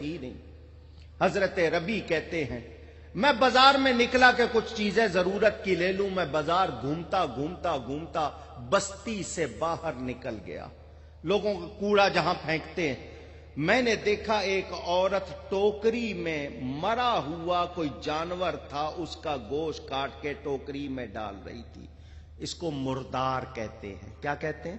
تھی نہیں۔ حضرت ربی کہتے ہیں میں بازار میں نکلا کہ کچھ چیزیں ضرورت کی لے لوں، میں بازار گھومتا گھومتا گھومتا بستی سے باہر نکل گیا، لوگوں کا کوڑا جہاں پھینکتے ہیں، میں نے دیکھا ایک عورت ٹوکری میں مرا ہوا کوئی جانور تھا، اس کا گوشت کاٹ کے ٹوکری میں ڈال رہی تھی۔ اس کو مردار کہتے ہیں۔ کیا کہتے ہیں؟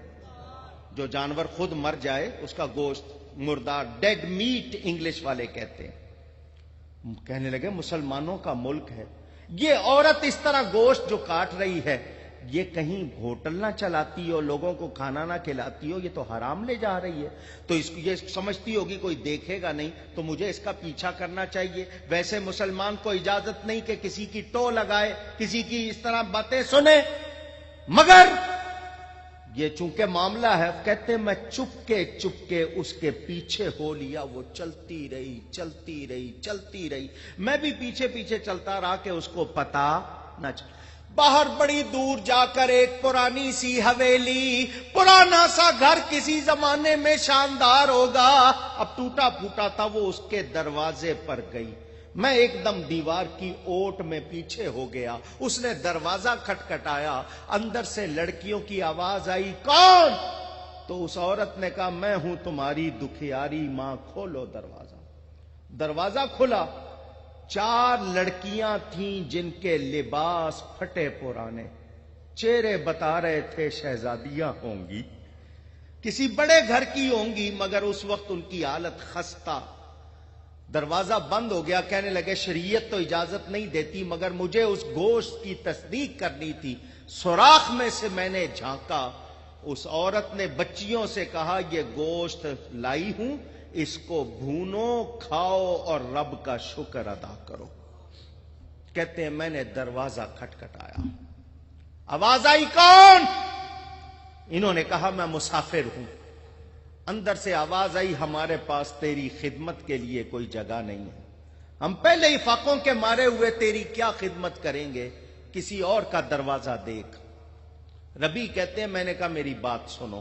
جو جانور خود مر جائے اس کا گوشت، مردار، ڈیڈ میٹ انگلش والے کہتے ہیں۔ کہنے لگے مسلمانوں کا ملک ہے، یہ عورت اس طرح گوشت جو کاٹ رہی ہے، یہ کہیں ہوٹل نہ چلاتی ہو، لوگوں کو کھانا نہ کھلاتی ہو، یہ تو حرام لے جا رہی ہے، تو اس کو یہ سمجھتی ہوگی کوئی دیکھے گا نہیں، تو مجھے اس کا پیچھا کرنا چاہیے۔ ویسے مسلمان کو اجازت نہیں کہ کسی کی ٹو لگائے، کسی کی اس طرح باتیں سنے، مگر یہ چونکہ معاملہ ہے، کہتے میں چپ کے اس کے پیچھے ہو لیا، وہ چلتی رہی چلتی رہی چلتی رہی، میں بھی پیچھے پیچھے چلتا رہا کہ اس کو پتا نہ چل۔ باہر بڑی دور جا کر ایک پرانی سی حویلی، پرانا سا گھر کسی زمانے میں شاندار ہوگا، اب ٹوٹا پھوٹا تھا، وہ اس کے دروازے پر گئی۔ میں ایک دم دیوار کی اوٹ میں پیچھے ہو گیا، اس نے دروازہ کھٹکھٹایا، اندر سے لڑکیوں کی آواز آئی، کون؟ تو اس عورت نے کہا میں ہوں تمہاری دکھیاری ماں، کھولو دروازہ۔ دروازہ کھلا، 4 لڑکیاں تھیں جن کے لباس پھٹے پرانے، چہرے بتا رہے تھے شہزادیاں ہوں گی، کسی بڑے گھر کی ہوں گی، مگر اس وقت ان کی حالت خستہ۔ دروازہ بند ہو گیا، کہنے لگے شریعت تو اجازت نہیں دیتی، مگر مجھے اس گوشت کی تصدیق کرنی تھی۔ سوراخ میں سے میں نے جھانکا، اس عورت نے بچیوں سے کہا یہ گوشت لائی ہوں، اس کو بھونو، کھاؤ اور رب کا شکر ادا کرو۔ کہتے ہیں میں نے دروازہ کھٹکھٹایا، آواز آئی کون؟ انہوں نے کہا میں مسافر ہوں۔ اندر سے آواز آئی ہمارے پاس تیری خدمت کے لیے کوئی جگہ نہیں ہے، ہم پہلے ہی فاقوں کے مارے ہوئے تیری کیا خدمت کریں گے، کسی اور کا دروازہ دیکھ۔ ربی کہتے ہیں میں نے کہا میری بات سنو۔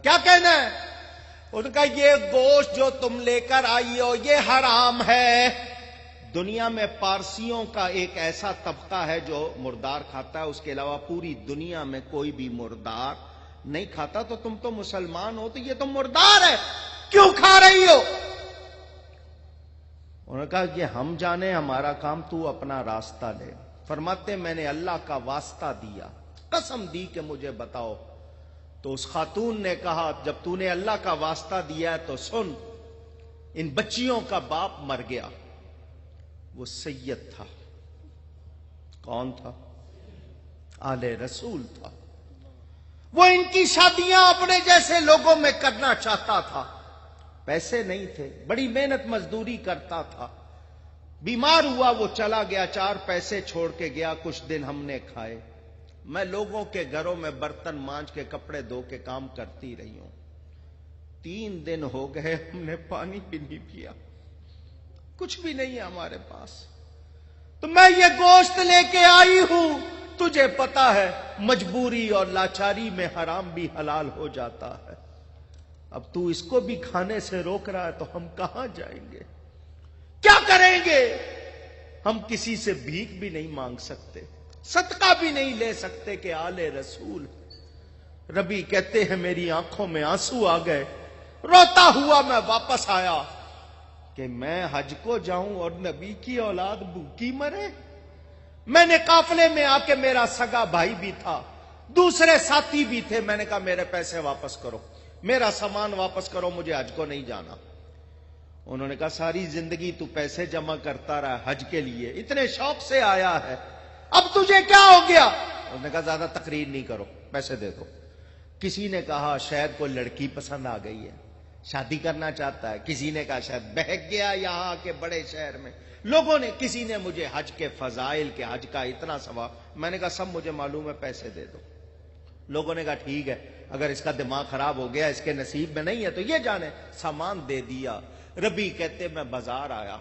کیا کہنا ہے؟ انہوں نے کہا یہ گوشت جو تم لے کر آئی ہو یہ حرام ہے۔ دنیا میں پارسیوں کا ایک ایسا طبقہ ہے جو مردار کھاتا ہے، اس کے علاوہ پوری دنیا میں کوئی بھی مردار نہیں کھاتا، تو تم تو مسلمان ہو تو یہ تو مردار ہے، کیوں کھا رہی ہو؟ انہوں نے کہا کہ ہم جانے، ہمارا کام، تو اپنا راستہ لے۔ فرماتے میں نے اللہ کا واسطہ دیا، قسم دی کہ مجھے بتاؤ۔ تو اس خاتون نے کہا جب تو نے اللہ کا واسطہ دیا ہے تو سن، ان بچیوں کا باپ مر گیا، وہ سید تھا۔ کون تھا؟ آل رسول تھا۔ وہ ان کی شادیاں اپنے جیسے لوگوں میں کرنا چاہتا تھا، پیسے نہیں تھے، بڑی محنت مزدوری کرتا تھا، بیمار ہوا وہ چلا گیا، 4 پیسے چھوڑ کے گیا، کچھ دن ہم نے کھائے، میں لوگوں کے گھروں میں برتن مانج کے کپڑے دھو کے کام کرتی رہی ہوں، 3 دن ہو گئے ہم نے پانی بھی نہیں پیا، کچھ بھی نہیں ہے ہمارے پاس، تو میں یہ گوشت لے کے آئی ہوں، تجھے پتا ہے مجبوری اور لاچاری میں حرام بھی حلال ہو جاتا ہے، اب تو اس کو بھی کھانے سے روک رہا ہے تو ہم کہاں جائیں گے، کیا کریں گے؟ ہم کسی سے بھیک بھی نہیں مانگ سکتے، صدقہ بھی نہیں لے سکتے کہ آل رسول۔ ربی کہتے ہیں میری آنکھوں میں آنسو آ گئے، روتا ہوا میں واپس آیا کہ میں حج کو جاؤں اور نبی کی اولاد بھوکی مرے۔ میں نے قافلے میں آ کے، میرا سگا بھائی بھی تھا، دوسرے ساتھی بھی تھے، میں نے کہا میرے پیسے واپس کرو، میرا سامان واپس کرو، مجھے حج کو نہیں جانا۔ انہوں نے کہا ساری زندگی تو پیسے جمع کرتا رہا حج کے لیے، اتنے شوق سے آیا ہے، اب تجھے کیا ہو گیا؟ انہوں نے کہا زیادہ تقریر نہیں کرو، پیسے دے دو۔ کسی نے کہا شاید کوئی لڑکی پسند آ گئی ہے، شادی کرنا چاہتا ہے، کسی نے کہا شاید بہک گیا یہاں کے بڑے شہر میں، لوگوں نے، کسی نے مجھے حج کے فضائل کے، حج کا اتنا ثواب، میں نے کہا سب مجھے معلوم ہے، پیسے دے دو۔ لوگوں نے کہا ٹھیک ہے، اگر اس کا دماغ خراب ہو گیا، اس کے نصیب میں نہیں ہے تو یہ جانے، سامان دے دیا۔ ربی کہتے میں بازار آیا،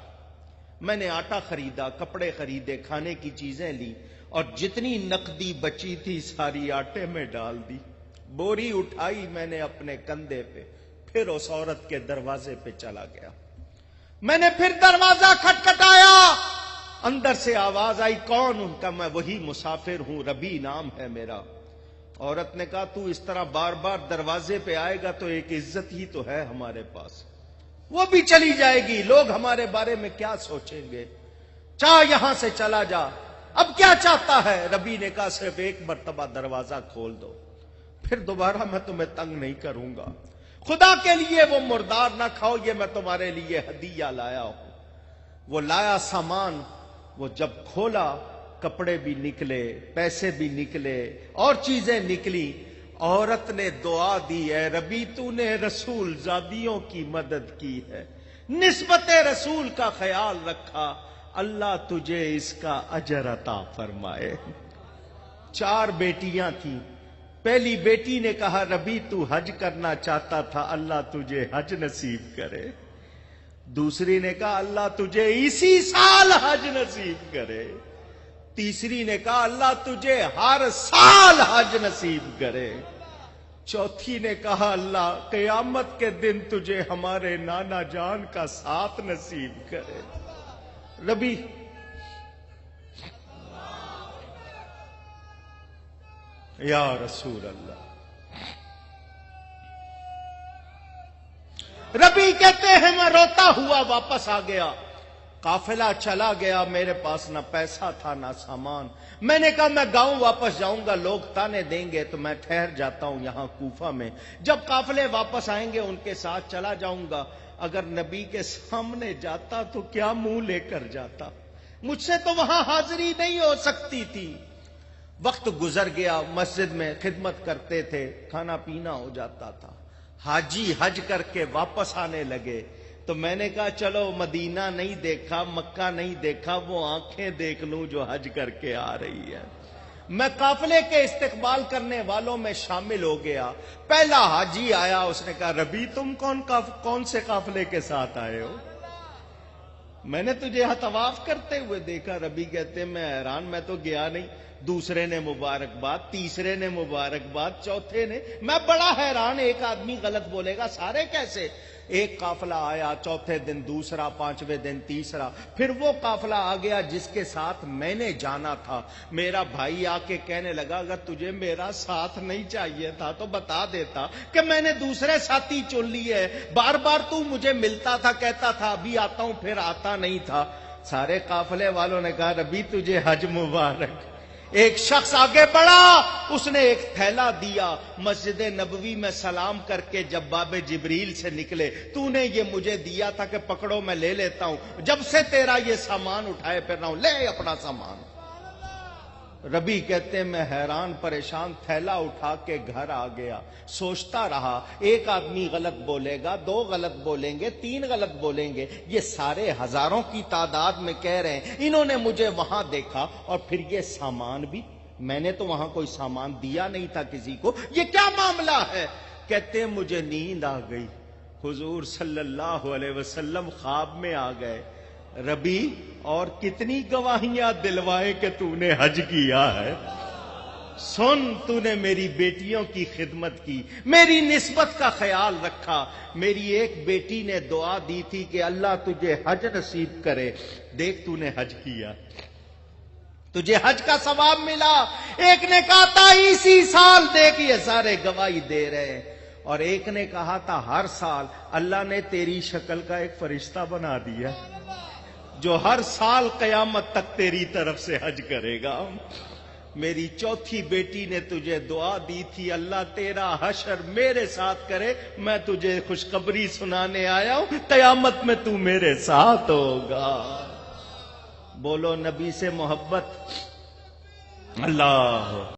میں نے آٹا خریدا، کپڑے خریدے، کھانے کی چیزیں لی، اور جتنی نقدی بچی تھی ساری آٹے میں ڈال دی، بوری اٹھائی میں نے اپنے کندھے پہ، پھر اس عورت کے دروازے پہ چلا گیا۔ میں نے پھر دروازہ کھٹکھٹایا، اندر سے آواز آئی، کون؟ ان کا میں وہی مسافر ہوں، ربی نام ہے میرا۔ عورت نے کہا تو اس طرح بار بار دروازے پہ آئے گا تو ایک عزت ہی تو ہے ہمارے پاس، وہ بھی چلی جائے گی، لوگ ہمارے بارے میں کیا سوچیں گے، چاہ یہاں سے چلا جا۔ اب کیا چاہتا ہے؟ ربی نے کہا صرف ایک مرتبہ دروازہ کھول دو، پھر دوبارہ میں تمہیں تنگ نہیں کروں گا، خدا کے لیے وہ مردار نہ کھاؤ، یہ میں تمہارے لیے ہدیہ لایا ہوں۔ وہ لایا سامان، وہ جب کھولا کپڑے بھی نکلے، پیسے بھی نکلے اور چیزیں نکلی۔ عورت نے دعا دی، اے ربی تو نے رسول زادیوں کی مدد کی ہے، نسبت رسول کا خیال رکھا، اللہ تجھے اس کا اجر عطا فرمائے۔ 4 بیٹیاں تھیں، پہلی بیٹی نے کہا ربی تو حج کرنا چاہتا تھا، اللہ تجھے حج نصیب کرے۔ دوسری نے کہا اللہ تجھے اسی سال حج نصیب کرے۔ تیسری نے کہا اللہ تجھے ہر سال حج نصیب کرے۔ چوتھی نے کہا اللہ قیامت کے دن تجھے ہمارے نانا جان کا ساتھ نصیب کرے۔ ربی یا رسول اللہ، ربی کہتے ہیں میں روتا ہوا واپس آ گیا، قافلہ چلا گیا، میرے پاس نہ پیسہ تھا نہ سامان۔ میں نے کہا میں گاؤں واپس جاؤں گا، لوگ تانے دیں گے تو میں ٹھہر جاتا ہوں یہاں کوفہ میں، جب قافلے واپس آئیں گے ان کے ساتھ چلا جاؤں گا۔ اگر نبی کے سامنے جاتا تو کیا منہ لے کر جاتا، مجھ سے تو وہاں حاضری نہیں ہو سکتی تھی۔ وقت گزر گیا، مسجد میں خدمت کرتے تھے، کھانا پینا ہو جاتا تھا۔ حاجی حج کر کے واپس آنے لگے تو میں نے کہا چلو مدینہ نہیں دیکھا، مکہ نہیں دیکھا، وہ آنکھیں دیکھ لوں جو حج کر کے آ رہی ہے۔ میں قافلے کے استقبال کرنے والوں میں شامل ہو گیا۔ پہلا حاجی آیا، اس نے کہا ربی تم کون سے قافلے کے ساتھ آئے ہو؟ میں نے تجھے یہاں طواف کرتے ہوئے دیکھا۔ ربی کہتے ہیں میں حیران، میں تو گیا نہیں۔ دوسرے نے مبارکباد، تیسرے نے مبارکباد، چوتھے نے، میں بڑا حیران، ایک آدمی غلط بولے گا سارے کیسے؟ ایک قافلہ آیا، چوتھے دن دوسرا، پانچویں دن تیسرا، پھر وہ قافلہ آ گیا جس کے ساتھ میں نے جانا تھا۔ میرا بھائی آ کے کہنے لگا اگر تجھے میرا ساتھ نہیں چاہیے تھا تو بتا دیتا کہ میں نے دوسرے ساتھی چن لیے، بار بار تو مجھے ملتا تھا، کہتا تھا ابھی آتا ہوں، پھر آتا نہیں تھا۔ سارے قافلے والوں نے کہا ربی تجھے حج مبارک۔ ایک شخص آگے بڑھا، اس نے ایک تھیلا دیا، مسجد نبوی میں سلام کر کے جب باب جبریل سے نکلے تو نے یہ مجھے دیا تھا کہ پکڑو میں لے لیتا ہوں، جب سے تیرا یہ سامان اٹھائے پھر رہا ہوں، لے اپنا سامان۔ ربی کہتے ہیں میں حیران پریشان تھیلا اٹھا کے گھر آ گیا، سوچتا رہا ایک آدمی غلط بولے گا، 2 غلط بولیں گے، 3 غلط بولیں گے، یہ سارے ہزاروں کی تعداد میں کہہ رہے ہیں انہوں نے مجھے وہاں دیکھا، اور پھر یہ سامان بھی میں نے تو وہاں کوئی سامان دیا نہیں تھا کسی کو، یہ کیا معاملہ ہے؟ کہتے ہیں مجھے نیند آ گئی، حضور صلی اللہ علیہ وسلم خواب میں آ گئے، ربی اور کتنی گواہیاں دلوائے کہ تو نے حج کیا ہے، سن تو نے میری بیٹیوں کی خدمت کی، میری نسبت کا خیال رکھا، میری ایک بیٹی نے دعا دی تھی کہ اللہ تجھے حج نصیب کرے، دیکھ تو نے حج کیا، تجھے حج کا ثواب ملا۔ ایک نے کہا تھا اسی سال، دیکھ یہ سارے گواہی دے رہے ہیں، اور ایک نے کہا تھا ہر سال، اللہ نے تیری شکل کا ایک فرشتہ بنا دیا جو ہر سال قیامت تک تیری طرف سے حج کرے گا۔ میری چوتھی بیٹی نے تجھے دعا دی تھی اللہ تیرا حشر میرے ساتھ کرے، میں تجھے خوشخبری سنانے آیا ہوں، قیامت میں تو میرے ساتھ ہوگا۔ بولو نبی سے محبت، اللہ